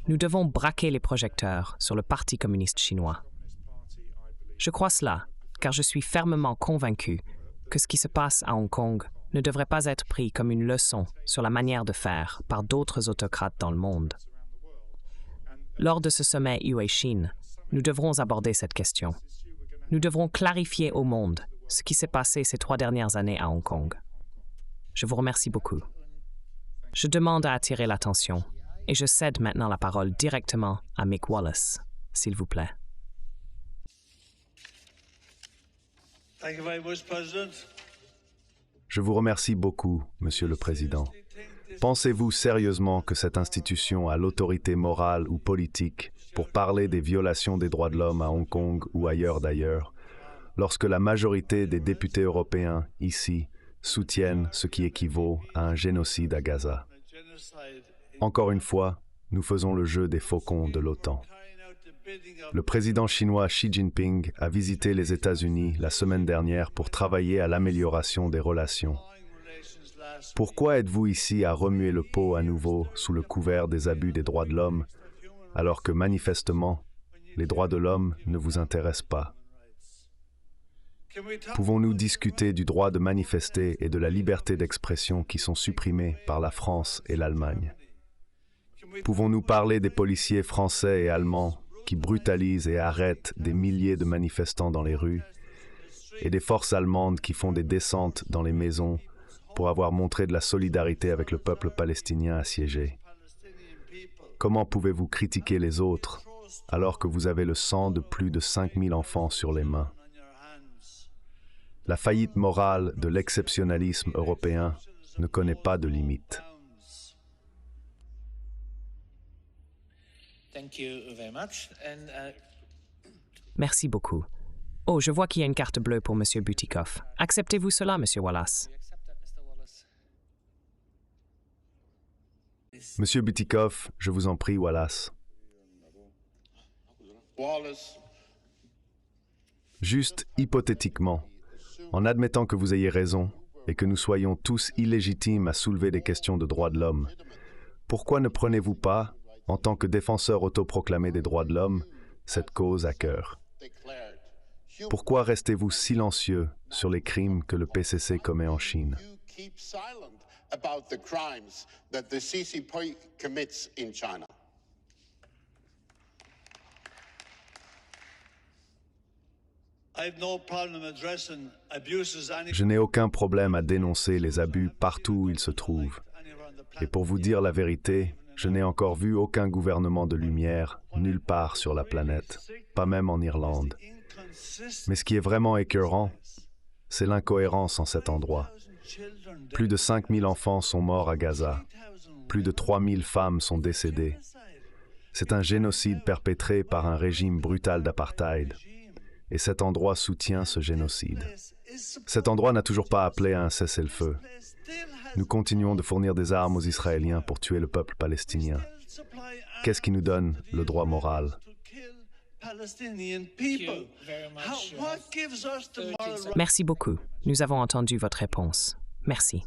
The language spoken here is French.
Nous devons braquer les projecteurs sur le Parti communiste chinois. Je crois cela, car je suis fermement convaincu que ce qui se passe à Hong Kong ne devrait pas être pris comme une leçon sur la manière de faire par d'autres autocrates dans le monde. Lors de ce sommet UE-Chine, nous devrons aborder cette question. Nous devrons clarifier au monde ce qui s'est passé ces 3 dernières années à Hong Kong. Je vous remercie beaucoup. Je demande à attirer l'attention et je cède maintenant la parole directement à Mick Wallace, s'il vous plaît. Je vous remercie beaucoup, Monsieur le Président. Pensez-vous sérieusement que cette institution a l'autorité morale ou politique pour parler des violations des droits de l'homme à Hong Kong ou ailleurs d'ailleurs, lorsque la majorité des députés européens, ici, soutiennent ce qui équivaut à un génocide à Gaza? Encore une fois, nous faisons le jeu des faucons de l'OTAN. Le président chinois Xi Jinping a visité les États-Unis la semaine dernière pour travailler à l'amélioration des relations. Pourquoi êtes-vous ici à remuer le pot à nouveau sous le couvert des abus des droits de l'homme, alors que manifestement, les droits de l'homme ne vous intéressent pas? Pouvons-nous discuter du droit de manifester et de la liberté d'expression qui sont supprimés par la France et l'Allemagne? Pouvons-nous parler des policiers français et allemands qui brutalisent et arrêtent des milliers de manifestants dans les rues, et des forces allemandes qui font des descentes dans les maisons pour avoir montré de la solidarité avec le peuple palestinien assiégé? Comment pouvez-vous critiquer les autres alors que vous avez le sang de plus de 5000 enfants sur les mains? La faillite morale de l'exceptionnalisme européen ne connaît pas de limite. Merci beaucoup. Oh, je vois qu'il y a une carte bleue pour M. Butikoff. Acceptez-vous cela, M. Wallace? Monsieur Butikoff, je vous en prie, Wallace. Juste hypothétiquement, en admettant que vous ayez raison et que nous soyons tous illégitimes à soulever des questions de droits de l'homme, pourquoi ne prenez-vous pas, en tant que défenseur autoproclamé des droits de l'homme, cette cause à cœur? Pourquoi restez-vous silencieux sur les crimes que le PCC commet en Chine? Je n'ai aucun problème à dénoncer les abus partout où ils se trouvent. Et pour vous dire la vérité, je n'ai encore vu aucun gouvernement de lumière nulle part sur la planète, pas même en Irlande. Mais ce qui est vraiment écœurant, c'est l'incohérence en cet endroit. Plus de 5000 enfants sont morts à Gaza. Plus de 3000 femmes sont décédées. C'est un génocide perpétré par un régime brutal d'apartheid. Et cet endroit soutient ce génocide. Cet endroit n'a toujours pas appelé à un cessez-le-feu. Nous continuons de fournir des armes aux Israéliens pour tuer le peuple palestinien. Qu'est-ce qui nous donne le droit moral? Merci beaucoup. Nous avons entendu votre réponse. Merci.